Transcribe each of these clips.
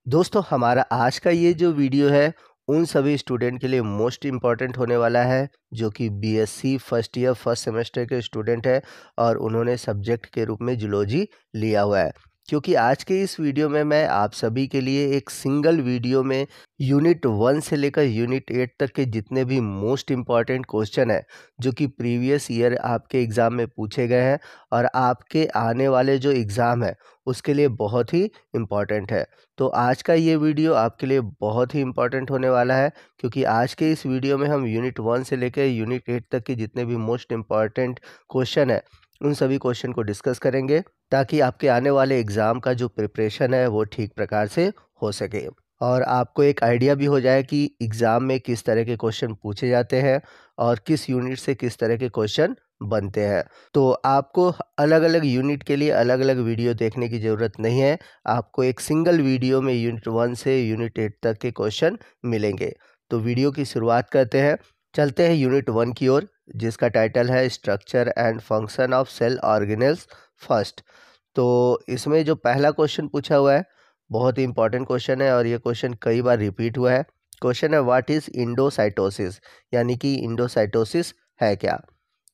दोस्तों हमारा आज का ये जो वीडियो है उन सभी स्टूडेंट के लिए मोस्ट इम्पॉर्टेंट होने वाला है जो कि BSc first year first semester के स्टूडेंट है और उन्होंने सब्जेक्ट के रूप में जूलॉजी लिया हुआ है। क्योंकि आज के इस वीडियो में मैं आप सभी के लिए एक सिंगल वीडियो में यूनिट 1 से लेकर यूनिट 8 तक के जितने भी मोस्ट इम्पॉर्टेंट क्वेश्चन है जो कि प्रीवियस ईयर आपके एग्ज़ाम में पूछे गए हैं और आपके आने वाले जो एग्ज़ाम है उसके लिए बहुत ही इम्पॉर्टेंट है। तो आज का ये वीडियो आपके लिए बहुत ही इम्पॉर्टेंट होने वाला है क्योंकि आज के इस वीडियो में हम यूनिट 1 से लेकर यूनिट 8 तक के जितने भी मोस्ट इम्पॉर्टेंट क्वेश्चन है उन सभी क्वेश्चन को डिस्कस करेंगे ताकि आपके आने वाले एग्ज़ाम का जो प्रिपरेशन है वो ठीक प्रकार से हो सके और आपको एक आइडिया भी हो जाए कि एग्ज़ाम में किस तरह के क्वेश्चन पूछे जाते हैं और किस यूनिट से किस तरह के क्वेश्चन बनते हैं। तो आपको अलग अलग यूनिट के लिए अलग अलग वीडियो देखने की ज़रूरत नहीं है, आपको एक सिंगल वीडियो में यूनिट 1 से यूनिट 8 तक के क्वेश्चन मिलेंगे। तो वीडियो की शुरुआत करते हैं, चलते हैं यूनिट 1 की ओर जिसका टाइटल है structure and function of cell organelles first. तो इसमें जो पहला क्वेश्चन पूछा हुआ है बहुत ही इंपॉर्टेंट क्वेश्चन है और ये क्वेश्चन कई बार रिपीट हुआ है। क्वेश्चन है व्हाट इज़ इंडोसाइटोसिस, यानी कि इंडोसाइटोसिस है क्या।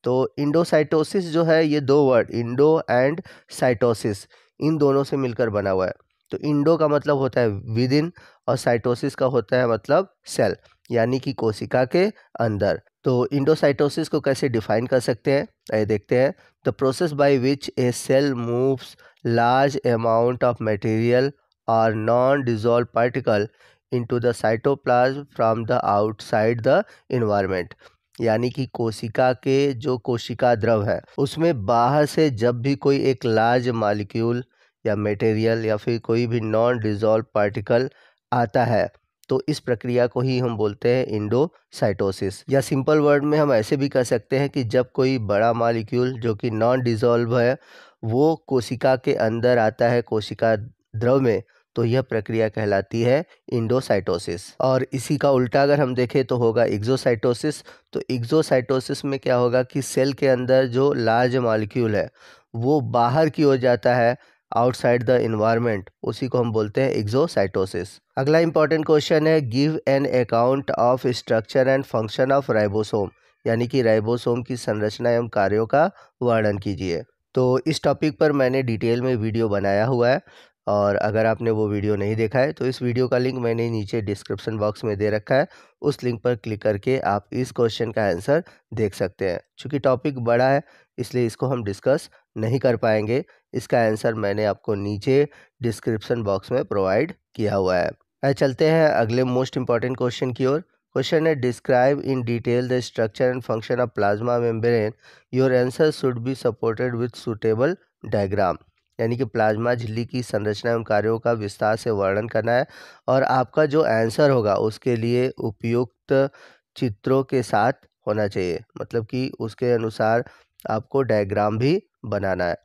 तो इंडोसाइटोसिस जो है ये दो वर्ड इंडो एंड साइटोसिस इन दोनों से मिलकर बना हुआ है। तो इंडो का मतलब होता है विद इन और साइटोसिस का होता है मतलब सेल यानी कि कोशिका के अंदर। तो इंडोसाइटोसिस को कैसे डिफाइन कर सकते हैं आइए देखते हैं। The process by which a cell moves large amount of material और non dissolve particle into the cytoplasm from the outside the environment, यानी कि कोशिका के जो कोशिका द्रव है उसमें बाहर से जब भी कोई एक लार्ज मॉलिक्यूल या मटेरियल या फिर कोई भी नॉन डिजॉल्व पार्टिकल आता है तो इस प्रक्रिया को ही हम बोलते हैं इंडोसाइटोसिस। या सिंपल वर्ड में हम ऐसे भी कह सकते हैं कि जब कोई बड़ा मॉलिक्यूल जो कि नॉन डिजॉल्व है वो कोशिका के अंदर आता है कोशिका द्रव में तो यह प्रक्रिया कहलाती है इंडोसाइटोसिस। और इसी का उल्टा अगर हम देखें तो होगा एक्सोसाइटोसिस। तो एक्सोसाइटोसिस में क्या होगा कि सेल के अंदर जो लार्ज मॉलिक्यूल है वो बाहर की ओर जाता है आउटसाइड द इन्वायरमेंट, उसी को हम बोलते हैं एक्सोसाइटोसिस। अगला इंपॉर्टेंट क्वेश्चन है give an account of structure and function of ribosome, यानी कि राइबोसोम की संरचना एवं कार्यों का वर्णन कीजिए। तो इस टॉपिक पर मैंने डिटेल में वीडियो बनाया हुआ है और अगर आपने वो वीडियो नहीं देखा है तो इस वीडियो का लिंक मैंने नीचे डिस्क्रिप्शन बॉक्स में दे रखा है, उस लिंक पर क्लिक करके आप इस क्वेश्चन का आंसर देख सकते हैं। चूँकि टॉपिक बड़ा है इसलिए इसको हम डिस्कस नहीं कर पाएंगे, इसका आंसर मैंने आपको नीचे डिस्क्रिप्शन बॉक्स में प्रोवाइड किया हुआ है। चलते हैं अगले मोस्ट इंपॉर्टेंट क्वेश्चन की ओर। क्वेश्चन है describe in detail the structure and function of plasma membrane, your answer should be supported with suitable diagram, यानी कि प्लाज्मा झिल्ली की संरचना एवं कार्यों का विस्तार से वर्णन करना है और आपका जो आंसर होगा उसके लिए उपयुक्त चित्रों के साथ होना चाहिए, मतलब कि उसके अनुसार आपको डायग्राम भी बनाना है।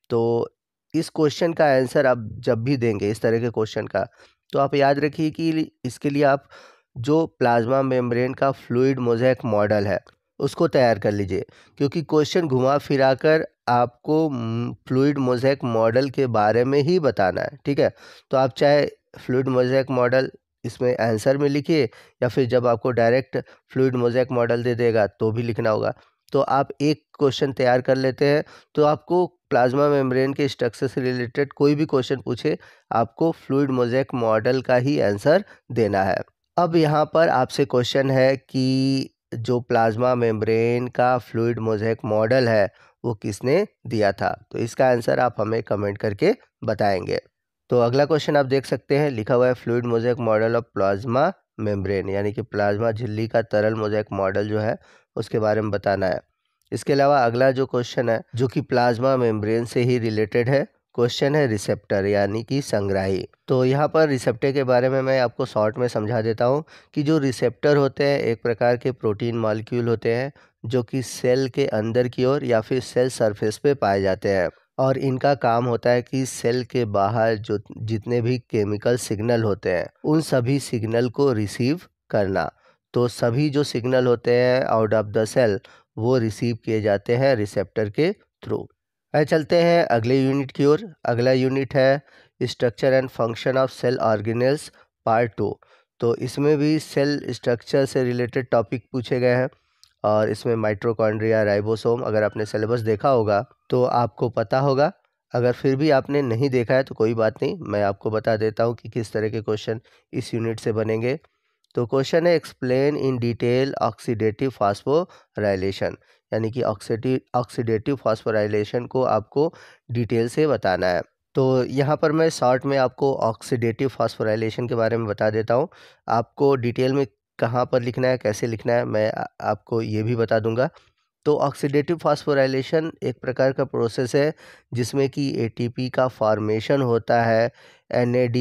तो इस क्वेश्चन का आंसर आप जब भी देंगे इस तरह के क्वेश्चन का तो आप याद रखिए कि इसके लिए आप जो प्लाज्मा मेम्ब्रेन का फ्लूइड मोज़ेक मॉडल है उसको तैयार कर लीजिए, क्योंकि क्वेश्चन घुमा फिराकर आपको फ्लूइड मोज़ेक मॉडल के बारे में ही बताना है, ठीक है। तो आप चाहे फ्लूइड मोज़ेक मॉडल इसमें आंसर में लिखिए या फिर जब आपको डायरेक्ट फ्लूइड मोज़ेक मॉडल दे देगा तो भी लिखना होगा। तो आप एक क्वेश्चन तैयार कर लेते हैं तो आपको प्लाज्मा मेम्ब्रेन के स्ट्रक्चर से रिलेटेड कोई भी क्वेश्चन पूछे आपको फ्लूइड मोज़ेक मॉडल का ही आंसर देना है। अब यहाँ पर आपसे क्वेश्चन है कि जो प्लाज्मा मेम्ब्रेन का फ्लूइड मोज़ेक मॉडल है वो किसने दिया था, तो इसका आंसर आप हमें कमेंट करके बताएंगे। तो अगला क्वेश्चन आप देख सकते हैं लिखा हुआ है fluid mosaic model of plasma membrane, यानी कि प्लाज्मा झिल्ली का तरल मोज़ेक मॉडल जो है उसके बारे में बताना है। इसके अलावा अगला जो क्वेश्चन है जो कि प्लाज्मा मेम्ब्रेन से ही रिलेटेड है, क्वेश्चन है रिसेप्टर यानी कि संग्राही। तो यहाँ पर रिसेप्टर के बारे में मैं आपको शॉर्ट में समझा देता हूँ कि जो रिसेप्टर होते हैं एक प्रकार के प्रोटीन मॉलिक्यूल होते हैं जो कि सेल के अंदर की ओर या फिर सेल सरफेस पे पाए जाते हैं और इनका काम होता है कि सेल के बाहर जो जितने भी केमिकल सिग्नल होते हैं उन सभी सिग्नल को रिसीव करना। तो सभी जो सिग्नल होते हैं आउट ऑफ द सेल वो रिसीव किए जाते हैं रिसेप्टर के थ्रू। चलते हैं अगले यूनिट की ओर। अगला यूनिट है structure and function of cell organelles part 2। तो इसमें भी सेल स्ट्रक्चर से रिलेटेड टॉपिक पूछे गए हैं और इसमें माइटोकॉन्ड्रिया, राइबोसोम, अगर आपने सिलेबस देखा होगा तो आपको पता होगा। अगर फिर भी आपने नहीं देखा है तो कोई बात नहीं, मैं आपको बता देता हूँ कि किस तरह के क्वेश्चन इस यूनिट से बनेंगे। तो क्वेश्चन है explain in detail oxidative phosphorylation, यानी कि ऑक्सीडेटिव फास्फोराइलेशन को आपको डिटेल से बताना है। तो यहाँ पर मैं शॉर्ट में आपको ऑक्सीडेटिव फास्फोराइलेशन के बारे में बता देता हूँ। आपको डिटेल में कहाँ पर लिखना है, कैसे लिखना है, मैं आपको ये भी बता दूंगा। तो ऑक्सीडेटिव फास्फोराइलेशन एक प्रकार का प्रोसेस है जिसमें कि एटीपी का फॉर्मेशन होता है NAD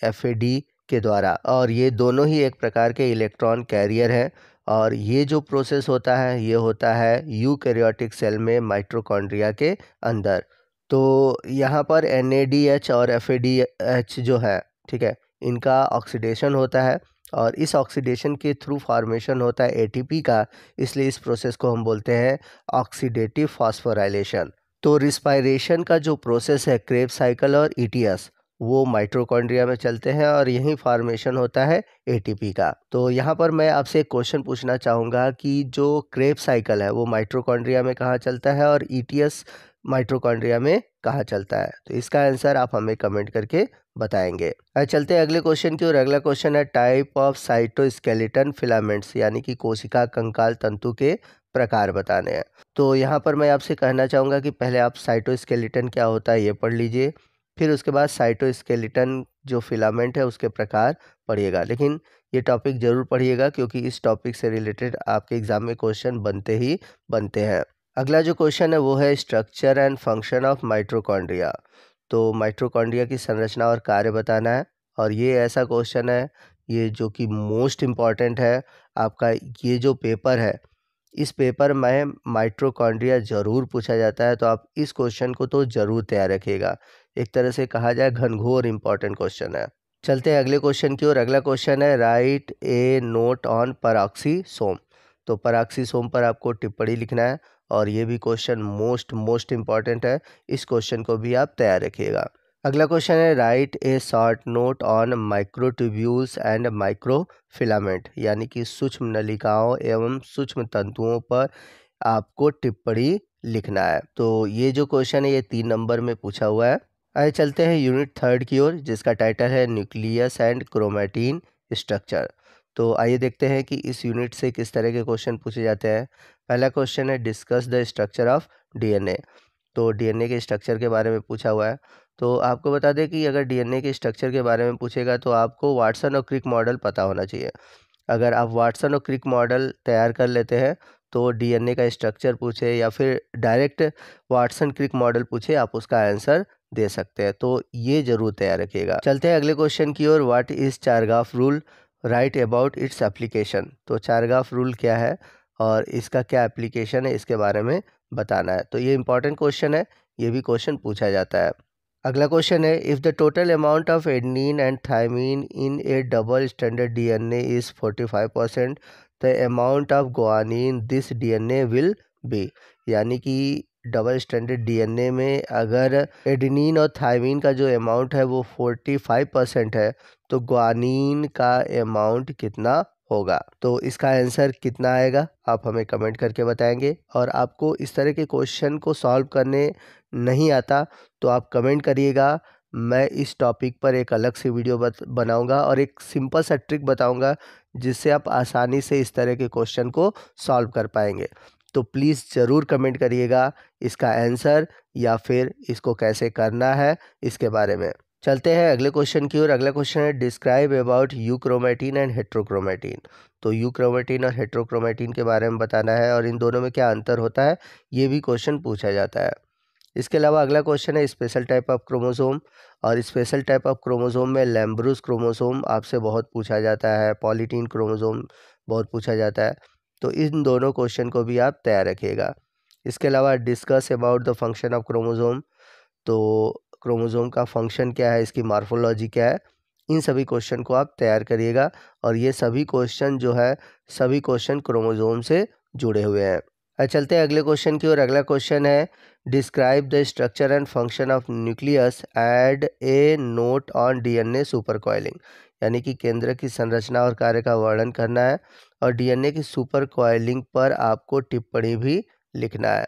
FAD के द्वारा, और ये दोनों ही एक प्रकार के इलेक्ट्रॉन कैरियर हैं। और ये जो प्रोसेस होता है ये होता है यूकैरियोटिक सेल में माइटोकॉन्ड्रिया के अंदर। तो यहाँ पर NADH और FADH जो है, ठीक है, इनका ऑक्सीडेशन होता है और इस ऑक्सीडेशन के थ्रू फॉर्मेशन होता है एटीपी का, इसलिए इस प्रोसेस को हम बोलते हैं ऑक्सीडेटिव फास्फोराइलेशन। तो रिस्पायरेशन का जो प्रोसेस है क्रेब्स साइकिल और ETS, वो माइटोकॉन्ड्रिया में चलते हैं और यही फॉर्मेशन होता है एटीपी का। तो यहाँ पर मैं आपसे एक क्वेश्चन पूछना चाहूँगा कि जो क्रेब्स साइकिल है वो माइटोकॉन्ड्रिया में कहाँ चलता है और ETS माइटोकॉन्ड्रिया में कहाँ चलता है? तो इसका आंसर आप हमें कमेंट करके बताएंगे। चलते हैं अगले क्वेश्चन की ओर। अगला क्वेश्चन है टाइप ऑफ साइटोस्केलेटन फिलामेंट्स, यानी कि कोशिका कंकाल तंतु के प्रकार बताने हैं। तो यहाँ पर मैं आपसे कहना चाहूँगा कि पहले आप साइटोस्केलेटन क्या होता है ये पढ़ लीजिए, फिर उसके बाद साइटोस्केलेटन जो फिलामेंट है उसके प्रकार पढ़िएगा। लेकिन ये टॉपिक ज़रूर पढ़िएगा क्योंकि इस टॉपिक से रिलेटेड आपके एग्जाम में क्वेश्चन बनते ही बनते हैं। अगला जो क्वेश्चन है वो है structure and function of mitochondria. तो माइटोकॉन्ड्रिया की संरचना और कार्य बताना है, और ये ऐसा क्वेश्चन है ये जो कि मोस्ट इम्पॉर्टेंट है आपका। ये जो पेपर है इस पेपर में माइटोकॉन्ड्रिया ज़रूर पूछा जाता है, तो आप इस क्वेश्चन को तो ज़रूर तैयार रखिएगा। एक तरह से कहा जाए घनघोर इम्पॉर्टेंट क्वेश्चन है। चलते हैं अगले क्वेश्चन की ओर। अगला क्वेश्चन है राइट ए नोट ऑन पराक्सीसोम। तो पराक्सीसोम पर आपको टिप्पणी लिखना है और ये भी क्वेश्चन मोस्ट इम्पॉर्टेंट है, इस क्वेश्चन को भी आप तैयार रखिएगा। अगला क्वेश्चन है right A short note on microtubules and microfilament, यानी कि सूक्ष्म नलिकाओं एवं सूक्ष्म तंतुओं पर आपको टिप्पणी लिखना है। तो ये जो क्वेश्चन है ये 3 नंबर में पूछा हुआ है। आइए चलते हैं यूनिट 3 की ओर, जिसका टाइटल है न्यूक्लियस एंड क्रोमैटिन स्ट्रक्चर। तो आइए देखते हैं कि इस यूनिट से किस तरह के क्वेश्चन पूछे जाते हैं। पहला क्वेश्चन है discuss the structure of DNA। तो DNA के स्ट्रक्चर के बारे में पूछा हुआ है। तो आपको बता दें कि अगर DNA के स्ट्रक्चर के बारे में पूछेगा तो आपको वाटसन और क्रिक मॉडल पता होना चाहिए। अगर आप वाटसन और क्रिक मॉडल तैयार कर लेते हैं तो DNA का स्ट्रक्चर पूछे या फिर डायरेक्ट वाटसन क्रिक मॉडल पूछे, आप उसका आंसर दे सकते हैं। तो ये जरूर तैयार रखिएगा। चलते हैं अगले क्वेश्चन की ओर। What is Chargaff rule, write about its application. तो चारगाफ रूल क्या है और इसका क्या एप्लीकेशन है, इसके बारे में बताना है। तो ये इंपॉर्टेंट क्वेश्चन है, ये भी क्वेश्चन पूछा जाता है। अगला क्वेश्चन है if the total amount of adenine and thymine in a double standard DNA is 45%, the amount of guanine this DNA will be. यानी कि डबल स्टैंडर्ड DNA में अगर एडेनिन और थायमीन का जो अमाउंट है वो 45% है तो गुआनिन का अमाउंट कितना होगा। तो इसका आंसर कितना आएगा आप हमें कमेंट करके बताएंगे। और आपको इस तरह के क्वेश्चन को सॉल्व करने नहीं आता तो आप कमेंट करिएगा, मैं इस टॉपिक पर एक अलग से वीडियो बनाऊंगा और एक सिंपल सा ट्रिक बताऊंगा जिससे आप आसानी से इस तरह के क्वेश्चन को सॉल्व कर पाएंगे। तो प्लीज़ ज़रूर कमेंट करिएगा इसका आंसर या फिर इसको कैसे करना है इसके बारे में। चलते हैं अगले क्वेश्चन की ओर। अगला क्वेश्चन है describe about euchromatin and heterochromatin. तो यूक्रोमेटिन और हेट्रोक्रोमेटिन के बारे में बताना है और इन दोनों में क्या अंतर होता है ये भी क्वेश्चन पूछा जाता है। इसके अलावा अगला क्वेश्चन है स्पेशल टाइप ऑफ क्रोमोसोम, और स्पेशल टाइप ऑफ क्रोमोसोम में लैम्ब्रूस क्रोमोसोम आपसे बहुत पूछा जाता है, पॉलीटीन क्रोमोसोम बहुत पूछा जाता है। तो इन दोनों क्वेश्चन को भी आप तैयार रखिएगा। इसके अलावा discuss about the function of chromosome. तो क्रोमोसोम का फंक्शन क्या है, इसकी मॉर्फोलॉजी क्या है, इन सभी क्वेश्चन को आप तैयार करिएगा। और ये सभी क्वेश्चन जो है सभी क्वेश्चन क्रोमोसोम से जुड़े हुए हैं। चलते हैं अगले क्वेश्चन की ओर। अगला क्वेश्चन है describe the structure and function of nucleus add a note on DNA super coiling, यानी कि केंद्र की संरचना और कार्य का वर्णन करना है और डीएनए की सुपर कॉइलिंग पर आपको टिप्पणी भी लिखना है।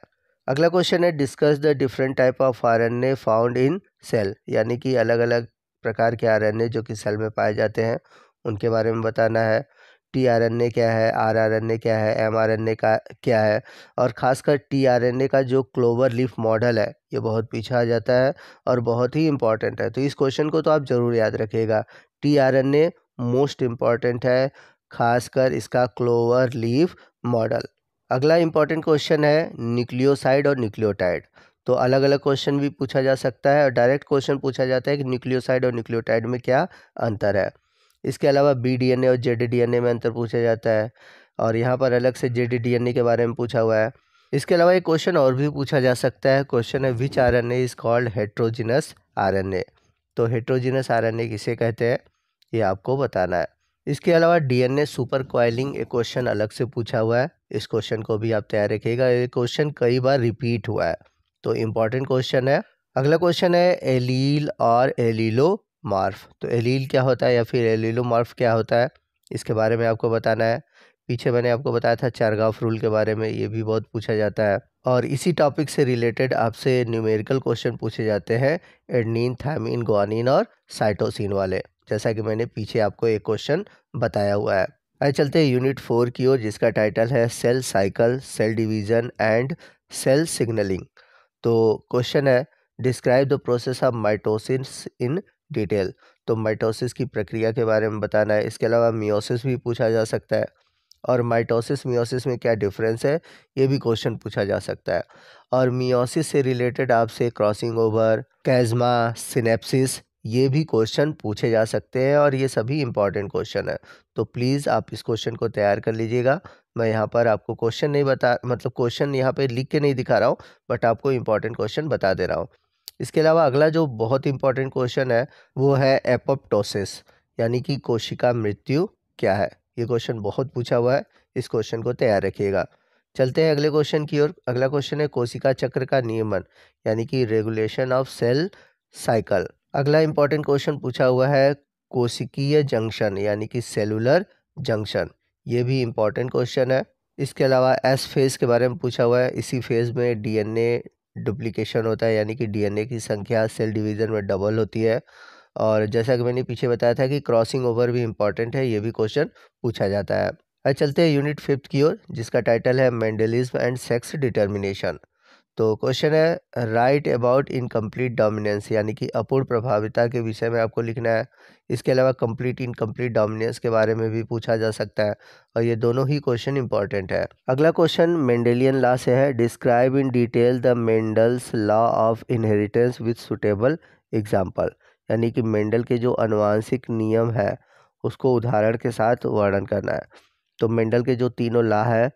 अगला क्वेश्चन है discuss the different type of RNA found in cell, यानी कि अलग अलग प्रकार के आरएनए जो कि सेल में पाए जाते हैं उनके बारे में बताना है। टीआरएनए क्या है, आरआरएनए क्या है, एमआरएनए का क्या है, और ख़ासकर टीआरएनए का जो क्लोवर लीफ मॉडल है ये बहुत पीछे आ जाता है और बहुत ही इम्पॉर्टेंट है, तो इस क्वेश्चन को तो आप ज़रूर याद रखिएगा। टीआरएनए मोस्ट इम्पॉर्टेंट है, खासकर इसका क्लोवर लीफ मॉडल। अगला इम्पॉर्टेंट क्वेश्चन है न्यूक्लियोसाइड और न्यूक्लियोटाइड। तो अलग अलग क्वेश्चन भी पूछा जा सकता है और डायरेक्ट क्वेश्चन पूछा जाता है कि न्यूक्लियोसाइड और न्यूक्लियोटाइड में क्या अंतर है। इसके अलावा बीडीएनए और जेडडीएनए में अंतर पूछा जाता है और यहाँ पर अलग से जेडडीएनए के बारे में पूछा हुआ है। इसके अलावा एक क्वेश्चन और भी पूछा जा सकता है, क्वेश्चन है which RNA is called heterogeneous RNA. तो हेट्रोजिनस आरएनए किसे कहते हैं ये आपको बताना है। इसके अलावा डीएनए सुपर कॉइलिंग एक क्वेश्चन अलग से पूछा हुआ है, इस क्वेश्चन को भी आप तैयार रखिएगा, ये क्वेश्चन कई बार रिपीट हुआ है तो इम्पॉर्टेंट क्वेश्चन है। अगला क्वेश्चन है एलील और एलीलोमार्फ। तो एलील क्या होता है या फिर एलीलोमार्फ क्या होता है इसके बारे में आपको बताना है। पीछे मैंने आपको बताया था चारगाफ रूल के बारे में, ये भी बहुत पूछा जाता है और इसी टॉपिक से रिलेटेड आपसे न्यूमेरिकल क्वेश्चन पूछे जाते हैं एडनिन, थायमिन, ग्वानिन और साइटोसिन वाले, जैसा कि मैंने पीछे आपको एक क्वेश्चन बताया हुआ है। आइए चलते हैं यूनिट 4 की ओर, जिसका टाइटल है cell cycle, cell division and cell signalling. तो क्वेश्चन है describe the process of mitosis in detail. तो माइटोसिस की प्रक्रिया के बारे में बताना है। इसके अलावा मियोसिस भी पूछा जा सकता है और माइटोसिस मियोसिस में क्या डिफरेंस है ये भी क्वेश्चन पूछा जा सकता है। और मियोसिस से रिलेटेड आपसे क्रॉसिंग ओवर, कैज़मा, सिनेप्सिस ये भी क्वेश्चन पूछे जा सकते हैं और ये सभी इंपॉर्टेंट क्वेश्चन है, तो प्लीज़ आप इस क्वेश्चन को तैयार कर लीजिएगा। मैं यहाँ पर आपको क्वेश्चन नहीं बता मतलब क्वेश्चन यहाँ पे लिख के नहीं दिखा रहा हूँ, बट आपको इंपॉर्टेंट क्वेश्चन बता दे रहा हूँ। इसके अलावा अगला जो बहुत इंपॉर्टेंट क्वेश्चन है वो है एपोप्टोसिस, यानी कि कोशिका मृत्यु क्या है। ये क्वेश्चन बहुत पूछा हुआ है, इस क्वेश्चन को तैयार रखिएगा। चलते हैं अगले क्वेश्चन की ओर। अगला क्वेश्चन है कोशिका चक्र का नियमन, यानी कि रेगुलेशन ऑफ सेल साइकिल। अगला इंपॉर्टेंट क्वेश्चन पूछा हुआ है कोशिकीय जंक्शन, यानी कि सेलुलर जंक्शन, ये भी इंपॉर्टेंट क्वेश्चन है। इसके अलावा एस फेज के बारे में पूछा हुआ है, इसी फेज में डीएनए डुप्लीकेशन होता है, यानी कि डीएनए की संख्या सेल डिवीज़न में डबल होती है। और जैसा कि मैंने पीछे बताया था कि क्रॉसिंग ओवर भी इंपॉर्टेंट है, ये भी क्वेश्चन पूछा जाता है। अब चलते हैं यूनिट 5 की ओर, जिसका टाइटल है मेंडलिज्म एंड सेक्स डिटर्मिनेशन। तो क्वेश्चन है राइट अबाउट इनकम्प्लीट डोमिनेंस, यानी कि अपूर्ण प्रभाविता के विषय में आपको लिखना है। इसके अलावा कंप्लीट इनकम्प्लीट डोमिनेंस के बारे में भी पूछा जा सकता है और ये दोनों ही क्वेश्चन इंपॉर्टेंट है। अगला क्वेश्चन मेंडेलियन लॉ से है, describe in detail the Mendel's law of inheritance with suitable example, यानी कि मेंडल के जो अनुवांशिक नियम है उसको उदाहरण के साथ वर्णन करना है। तो मेंडल के जो तीनों लॉ है,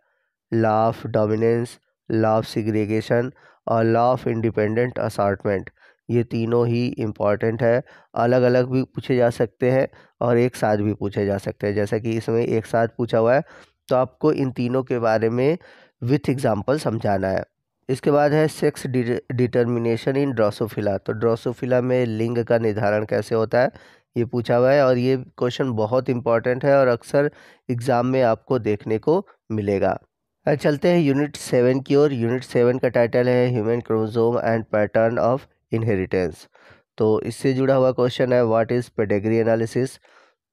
law of dominance, law of segregation और लॉ ऑफ इंडिपेंडेंट असॉर्टमेंट, ये तीनों ही इम्पॉर्टेंट है। अलग अलग भी पूछे जा सकते हैं और एक साथ भी पूछे जा सकते हैं, जैसा कि इसमें एक साथ पूछा हुआ है तो आपको इन तीनों के बारे में विथ एग्जांपल समझाना है। इसके बाद है सेक्स डिटर्मिनेशन इन ड्रोसोफिला। तो ड्रोसोफिला में लिंग का निर्धारण कैसे होता है ये पूछा हुआ है और ये क्वेश्चन बहुत इंपॉर्टेंट है और अक्सर एग्ज़ाम में आपको देखने को मिलेगा। चलते हैं यूनिट 7 की ओर। यूनिट 7 का टाइटल है human chromosome and pattern of inheritance. तो इससे जुड़ा हुआ क्वेश्चन है व्हाट इज़ पेडिग्री एनालिसिस।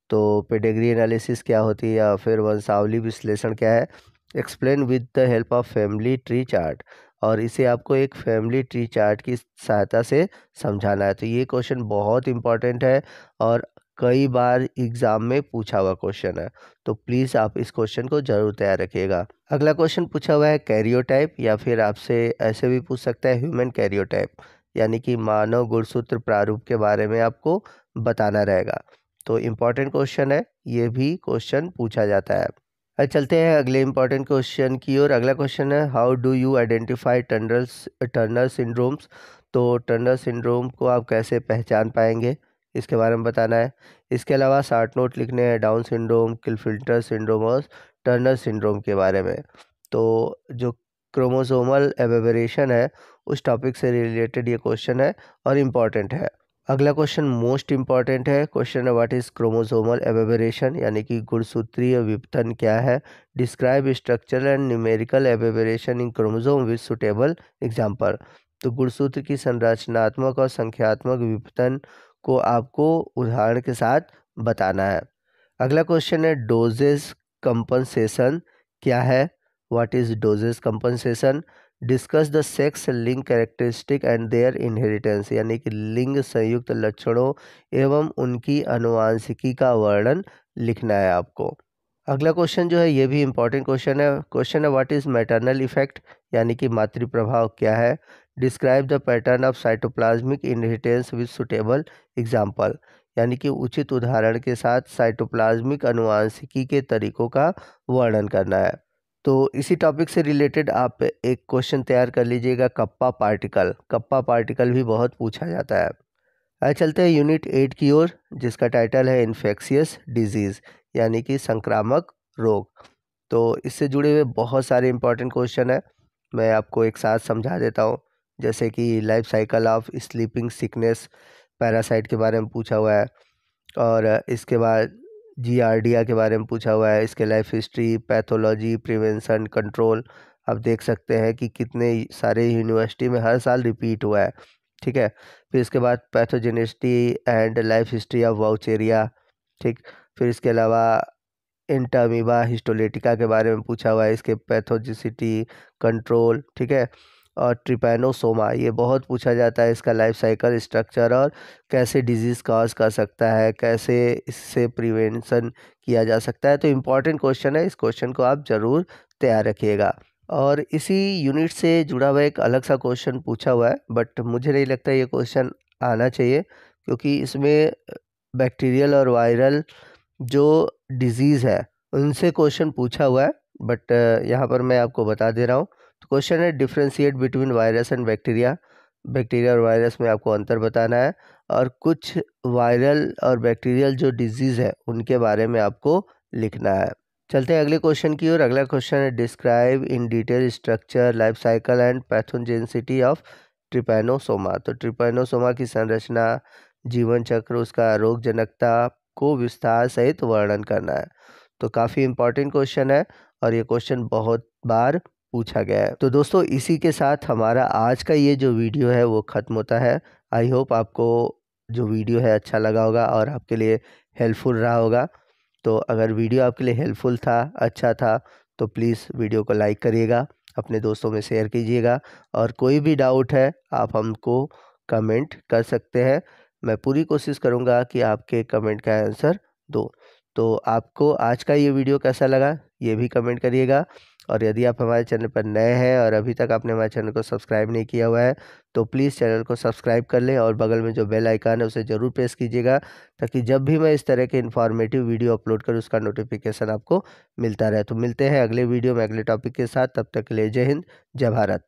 तो पेडिग्री एनालिसिस क्या होती है या फिर वंशावली विश्लेषण क्या है, explain with the help of family tree chart, और इसे आपको एक फैमिली ट्री चार्ट की सहायता से समझाना है। तो ये क्वेश्चन बहुत इंपॉर्टेंट है और कई बार एग्जाम में पूछा हुआ क्वेश्चन है, तो प्लीज़ आप इस क्वेश्चन को जरूर तैयार रखिएगा। अगला क्वेश्चन पूछा हुआ है कैरियोटाइप, या फिर आपसे ऐसे भी पूछ सकता है ह्यूमन कैरियोटाइप, यानी कि मानव गुणसूत्र प्रारूप के बारे में आपको बताना रहेगा। तो इम्पॉर्टेंट क्वेश्चन है, ये भी क्वेश्चन पूछा जाता है। अब चलते हैं अगले इम्पॉर्टेंट क्वेश्चन की ओर। अगला क्वेश्चन है how do you identify Turner syndromes. तो टर्नर सिंड्रोम को आप कैसे पहचान पाएंगे इसके बारे में बताना है। इसके अलावा शॉर्ट नोट लिखने हैं डाउन सिंड्रोम, किलफिल्टर सिंड्रोम और टर्नर सिंड्रोम के बारे में। तो जो क्रोमोसोमल एबेबरेशन है उस टॉपिक से रिलेटेड ये क्वेश्चन है और इम्पॉर्टेंट है। अगला क्वेश्चन मोस्ट इम्पॉर्टेंट है। क्वेश्चन है व्हाट इज़ क्रोमोसोमल एबेबरेशन, यानी कि गुणसूत्रीय विपतन क्या है। Describe structural and numerical aberration in chromosome with suitable example. तो गुणसूत्र की संरचनात्मक और संख्यात्मक विपतन को आपको उदाहरण के साथ बताना है। अगला क्वेश्चन है डोजेस कंपनसेशन क्या है। What is dosage compensation. Discuss the sex link characteristic and their inheritance, यानी कि लिंग संयुक्त लक्षणों एवं उनकी आनुवांशिकी का वर्णन लिखना है आपको। अगला क्वेश्चन जो है ये भी इम्पोर्टेंट क्वेश्चन है। क्वेश्चन है व्हाट इज मैटरनल इफेक्ट, यानी कि मातृ प्रभाव क्या है। Describe the pattern of cytoplasmic inheritance with suitable example, यानी कि उचित उदाहरण के साथ साइटोप्लाज्मिक आनुवांशिकी के तरीकों का वर्णन करना है। तो इसी टॉपिक से रिलेटेड आप एक क्वेश्चन तैयार कर लीजिएगा, कप्पा पार्टिकल। कप्पा पार्टिकल भी बहुत पूछा जाता है। आइए चलते हैं यूनिट 8 की ओर, जिसका टाइटल है इन्फेक्शियस डिजीज़, यानी कि संक्रामक रोग। तो इससे जुड़े हुए बहुत सारे इंपॉर्टेंट क्वेश्चन है, मैं आपको एक साथ समझा देता हूँ। जैसे कि life cycle of sleeping sickness, parasite के बारे में पूछा हुआ है, और इसके बाद जियार्डिया के बारे में पूछा हुआ है। इसके life history, pathology, prevention, control. आप देख सकते हैं कि कितने सारे यूनिवर्सिटी में हर साल रिपीट हुआ है, ठीक है। फिर इसके बाद pathogenicity and life history of Vaucheria, ठीक। फिर इसके अलावा एंटामीबा हिस्टोलेटिका के बारे में पूछा हुआ है, इसके पैथोजेनिसिटी, कंट्रोल, ठीक है। और ट्रिपैनोसोमा, ये बहुत पूछा जाता है, इसका लाइफ साइकिल, स्ट्रक्चर और कैसे डिजीज़ कॉज कर सकता है, कैसे इससे प्रिवेंशन किया जा सकता है। तो इम्पॉर्टेंट क्वेश्चन है, इस क्वेश्चन को आप ज़रूर तैयार रखिएगा। और इसी यूनिट से जुड़ा हुआ एक अलग सा क्वेश्चन पूछा हुआ है, बट मुझे नहीं लगता ये क्वेश्चन आना चाहिए, क्योंकि इसमें बैक्टीरियल और वायरल जो डिजीज़ है उनसे क्वेश्चन पूछा हुआ है, बट यहाँ पर मैं आपको बता दे रहा हूँ। तो क्वेश्चन है differentiate between virus and bacteria. Bacteria और वायरस में आपको अंतर बताना है, और कुछ वायरल और बैक्टीरियल जो डिजीज़ है उनके बारे में आपको लिखना है। चलते हैं अगले क्वेश्चन की ओर। अगला क्वेश्चन है describe in detail structure, life cycle and pathogenicity of Trypanosoma. तो ट्रिपैनोसोमा की संरचना, जीवन चक्र, उसका रोगजनकता को विस्तार सहित वर्णन करना है। तो काफ़ी इम्पोर्टेंट क्वेश्चन है, और ये क्वेश्चन बहुत बार पूछा गया है। तो दोस्तों इसी के साथ हमारा आज का ये जो वीडियो है वो ख़त्म होता है। आई होप आपको जो वीडियो है अच्छा लगा होगा और आपके लिए हेल्पफुल रहा होगा। तो अगर वीडियो आपके लिए हेल्पफुल था, अच्छा था, तो प्लीज़ वीडियो को लाइक करिएगा, अपने दोस्तों में शेयर कीजिएगा, और कोई भी डाउट है आप हमको कमेंट कर सकते हैं। मैं पूरी कोशिश करूँगा कि आपके कमेंट का आंसर दूँ। तो आपको आज का ये वीडियो कैसा लगा ये भी कमेंट करिएगा, और यदि आप हमारे चैनल पर नए हैं और अभी तक आपने हमारे चैनल को सब्सक्राइब नहीं किया हुआ है, तो प्लीज़ चैनल को सब्सक्राइब कर लें, और बगल में जो बेल आइकन है उसे ज़रूर प्रेस कीजिएगा, ताकि जब भी मैं इस तरह के इन्फॉर्मेटिव वीडियो अपलोड करूँ उसका नोटिफिकेशन आपको मिलता रहे। तो मिलते हैं अगले वीडियो में अगले टॉपिक के साथ, तब तक के लिए जय हिंद, जय भारत।